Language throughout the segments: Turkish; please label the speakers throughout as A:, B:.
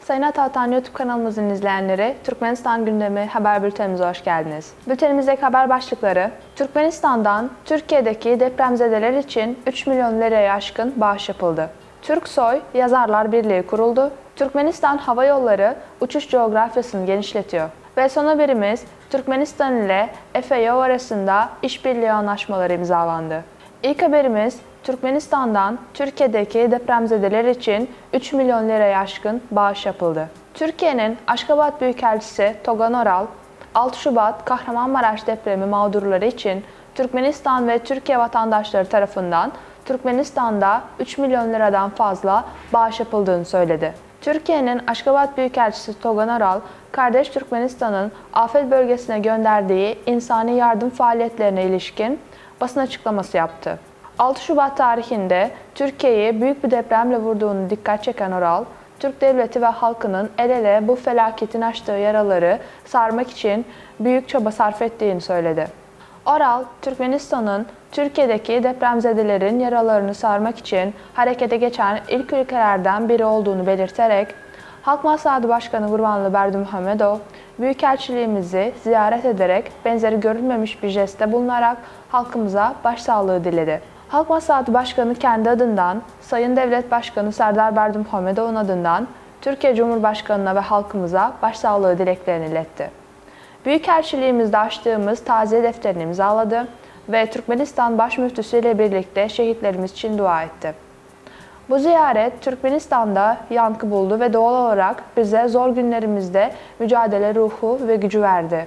A: Sayın Atahtan YouTube kanalımızın izleyenleri, Türkmenistan gündemi haber bültenimize hoş geldiniz. Bültenimizdeki haber başlıkları: Türkmenistan'dan Türkiye'deki depremzedeler için 3 milyon liraya aşkın bağış yapıldı. Türksoy Yazarlar Birliği kuruldu. Türkmenistan Hava Yolları uçuş coğrafyasını genişletiyor. Ve son haberimiz, Türkmenistan ile FAO arasında işbirliği anlaşmaları imzalandı. İlk haberimiz, Türkmenistan'dan Türkiye'deki depremzedeler için 3 milyon liraya aşkın bağış yapıldı. Türkiye'nin Aşgabat Büyükelçisi Togan Oral, 6 Şubat Kahramanmaraş depremi mağdurları için Türkmenistan ve Türkiye vatandaşları tarafından Türkmenistan'da 3 milyon liradan fazla bağış yapıldığını söyledi. Türkiye'nin Aşgabat Büyükelçisi Togan Oral, kardeş Türkmenistan'ın afet bölgesine gönderdiği insani yardım faaliyetlerine ilişkin basın açıklaması yaptı. 6 Şubat tarihinde Türkiye'yi büyük bir depremle vurduğunu dikkat çeken Oral, Türk devleti ve halkının el ele bu felaketin açtığı yaraları sarmak için büyük çaba sarf ettiğini söyledi. Oral, Türkmenistan'ın Türkiye'deki depremzedelerin yaralarını sarmak için harekete geçen ilk ülkelerden biri olduğunu belirterek, Halk Maslahatı Başkanı Gurbanlı Berdimuhamedov, Büyükelçiliğimizi ziyaret ederek benzeri görülmemiş bir jeste bulunarak halkımıza başsağlığı diledi. Halk Maslahatı Başkanı kendi adından, Sayın Devlet Başkanı Serdar Berdimuhamedov'un adından Türkiye Cumhurbaşkanı'na ve halkımıza başsağlığı dileklerini iletti. Büyükelçiliğimizde açtığımız taziye defterini imzaladı ve Türkmenistan Başmüftüsü ile birlikte şehitlerimiz için dua etti. Bu ziyaret Türkmenistan'da yankı buldu ve doğal olarak bize zor günlerimizde mücadele ruhu ve gücü verdi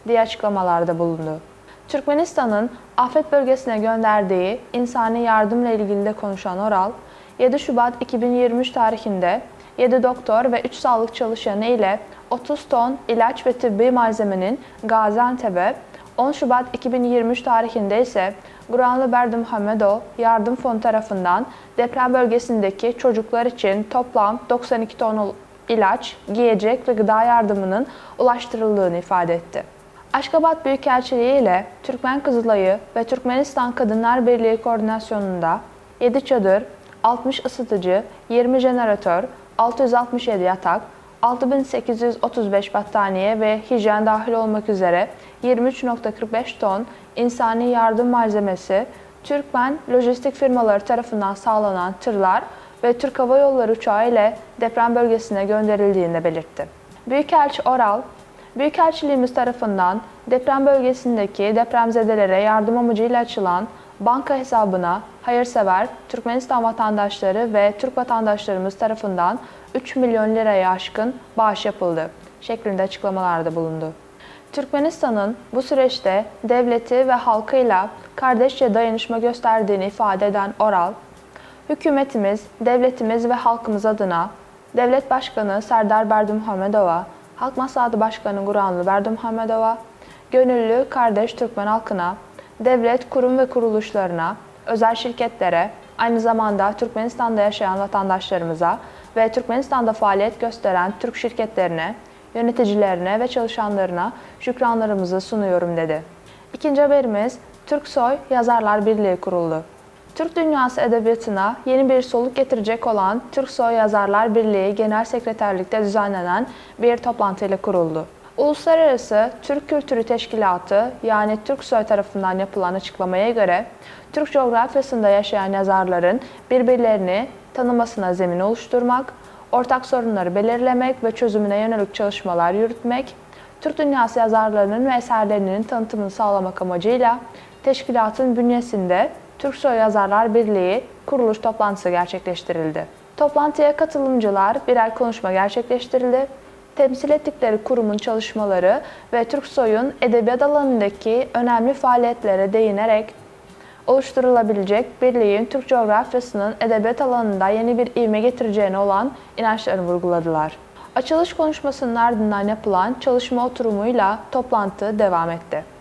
A: diye açıklamalarda bulundu. Türkmenistan'ın afet bölgesine gönderdiği insani yardımla ilgili de konuşan Oral, 7 Şubat 2023 tarihinde 7 doktor ve 3 sağlık çalışanı ile 30 ton ilaç ve tıbbi malzemenin Gaziantep'e, 10 Şubat 2023 tarihinde ise Gurbanlı Berdimuhamedov Yardım Fonu tarafından deprem bölgesindeki çocuklar için toplam 92 ton ilaç, giyecek ve gıda yardımının ulaştırıldığını ifade etti. Aşgabat Büyükelçiliği ile Türkmen Kızılayı ve Türkmenistan Kadınlar Birliği koordinasyonunda 7 çadır, 60 ısıtıcı, 20 jeneratör, 667 yatak, 6835 battaniye ve hijyen dahil olmak üzere 23,45 ton insani yardım malzemesi, Türkmen lojistik firmaları tarafından sağlanan tırlar ve Türk Hava Yolları uçağı ile deprem bölgesine gönderildiğini de belirtti. Büyükelçi Oral, Büyükelçiliğimiz tarafından deprem bölgesindeki depremzedelere yardım amacıyla açılan banka hesabına hayırsever Türkmenistan vatandaşları ve Türk vatandaşlarımız tarafından 3 milyon liraya aşkın bağış yapıldı şeklinde açıklamalarda bulundu. Türkmenistan'ın bu süreçte devleti ve halkıyla kardeşçe dayanışma gösterdiğini ifade eden Oral, hükümetimiz, devletimiz ve halkımız adına Devlet Başkanı Serdar Berdimuhamedov'a, Halk Maslahatı Başkanı Gurbanlı Berdimuhamedov'a, gönüllü kardeş Türkmen halkına, devlet, kurum ve kuruluşlarına, özel şirketlere, aynı zamanda Türkmenistan'da yaşayan vatandaşlarımıza ve Türkmenistan'da faaliyet gösteren Türk şirketlerine, yöneticilerine ve çalışanlarına şükranlarımızı sunuyorum dedi. İkinci haberimiz, Türksoy Yazarlar Birliği kuruldu. Türk dünyası edebiyatına yeni bir soluk getirecek olan Türksoy Yazarlar Birliği Genel Sekreterlik'te düzenlenen bir toplantıyla kuruldu. Uluslararası Türk Kültürü Teşkilatı yani Türksoy tarafından yapılan açıklamaya göre Türk coğrafyasında yaşayan yazarların birbirlerini tanımasına zemin oluşturmak, ortak sorunları belirlemek ve çözümüne yönelik çalışmalar yürütmek, Türk dünyası yazarlarının ve eserlerinin tanıtımını sağlamak amacıyla teşkilatın bünyesinde Türksoy Yazarlar Birliği kuruluş toplantısı gerçekleştirildi. Toplantıya katılımcılar birer konuşma gerçekleştirildi. Temsil ettikleri kurumun çalışmaları ve Türksoy'un edebiyat alanındaki önemli faaliyetlere değinerek oluşturulabilecek birliğin Türk coğrafyasının edebiyat alanında yeni bir ivme getireceğine olan inançlarını vurguladılar. Açılış konuşmasının ardından yapılan çalışma oturumuyla toplantı devam etti.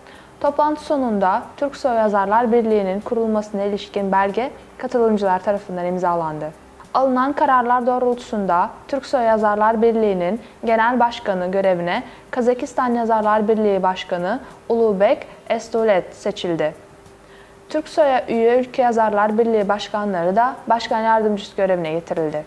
A: Toplantı sonunda Türksoy Yazarlar Birliği'nin kurulmasına ilişkin belge katılımcılar tarafından imzalandı. Alınan kararlar doğrultusunda Türksoy Yazarlar Birliği'nin Genel Başkanı görevine Kazakistan Yazarlar Birliği Başkanı Ulubek Estolet seçildi. Türksoy'a üye ülke Yazarlar Birliği Başkanları da Başkan Yardımcısı görevine getirildi.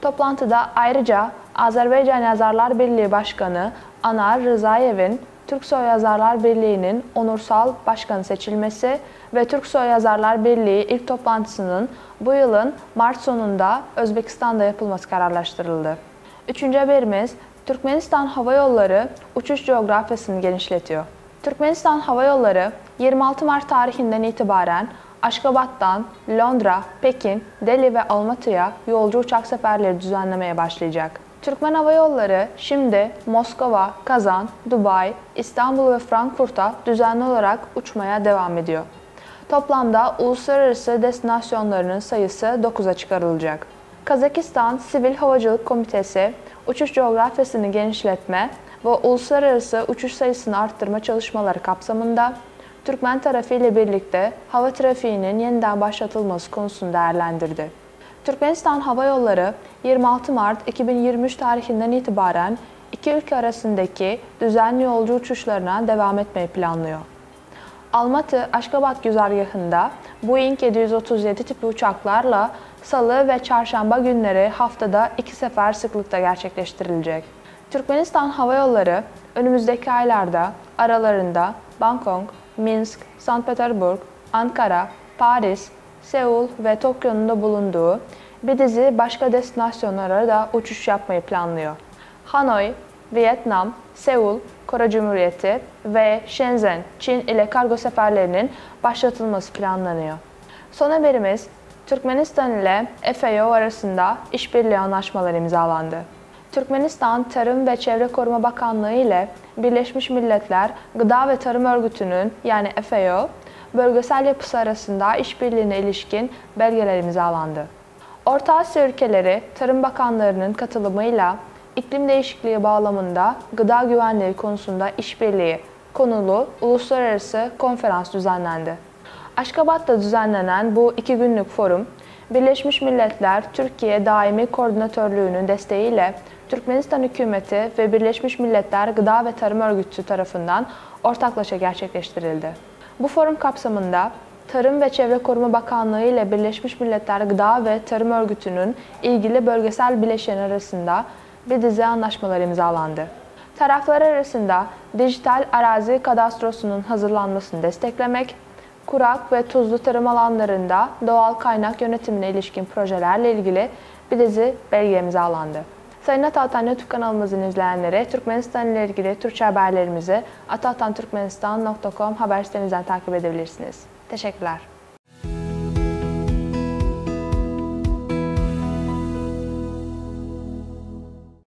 A: Toplantıda ayrıca Azerbaycan Yazarlar Birliği Başkanı Anar Rızayev'in Türksoy Yazarlar Birliği'nin onursal başkanı seçilmesi ve Türksoy Yazarlar Birliği ilk toplantısının bu yılın Mart sonunda Özbekistan'da yapılması kararlaştırıldı. Üçüncü haberimiz, Türkmenistan Hava Yolları uçuş coğrafyasını genişletiyor. Türkmenistan Hava Yolları 26 Mart tarihinden itibaren Aşgabat'tan Londra, Pekin, Delhi ve Almatı'ya yolcu uçak seferleri düzenlemeye başlayacak. Türkmen Hava Yolları şimdi Moskova, Kazan, Dubai, İstanbul ve Frankfurt'a düzenli olarak uçmaya devam ediyor. Toplamda uluslararası destinasyonlarının sayısı 9'a çıkarılacak. Kazakistan Sivil Havacılık Komitesi, uçuş coğrafyasını genişletme ve uluslararası uçuş sayısını arttırma çalışmaları kapsamında Türkmen tarafı ile birlikte hava trafiğinin yeniden başlatılması konusunu değerlendirdi. Türkmenistan Hava Yolları 26 Mart 2023 tarihinden itibaren iki ülke arasındaki düzenli yolcu uçuşlarına devam etmeyi planlıyor. Almatı-Aşgabat güzergahında Boeing 737 tipi uçaklarla Salı ve Çarşamba günleri haftada 2 sefer sıklıkta gerçekleştirilecek. Türkmenistan Hava Yolları önümüzdeki aylarda aralarında Bangkok, Minsk, Sankt Petersburg, Ankara, Paris, Seul ve Tokyo'nun da bulunduğu bir dizi başka destinasyonlara da uçuş yapmayı planlıyor. Hanoi, Vietnam, Seul, Kore Cumhuriyeti ve Shenzhen, Çin ile kargo seferlerinin başlatılması planlanıyor. Son haberimiz, Türkmenistan ile FAO arasında işbirliği anlaşmaları imzalandı. Türkmenistan Tarım ve Çevre Koruma Bakanlığı ile Birleşmiş Milletler Gıda ve Tarım Örgütü'nün yani FAO, bölgesel yapısı arasında işbirliğine ilişkin belgeler imzalandı. Orta Asya ülkeleri Tarım Bakanlarının katılımıyla iklim değişikliği bağlamında gıda güvenliği konusunda işbirliği konulu uluslararası konferans düzenlendi. Aşgabat'ta düzenlenen bu 2 günlük forum, Birleşmiş Milletler Türkiye Daimi Koordinatörlüğü'nün desteğiyle Türkmenistan Hükümeti ve Birleşmiş Milletler Gıda ve Tarım Örgütü tarafından ortaklaşa gerçekleştirildi. Bu forum kapsamında Tarım ve Çevre Koruma Bakanlığı ile Birleşmiş Milletler Gıda ve Tarım Örgütü'nün ilgili bölgesel bileşeni arasında bir dizi anlaşmalar imzalandı. Taraflar arasında dijital arazi kadastrosunun hazırlanmasını desteklemek, kurak ve tuzlu tarım alanlarında doğal kaynak yönetimine ilişkin projelerle ilgili bir dizi belge imzalandı. Sayın Atatan YouTube kanalımızın izleyenleri, Türkmenistan ile ilgili Türkçe haberlerimizi atatanturkmenistan.com haber sitemizden takip edebilirsiniz. Teşekkürler.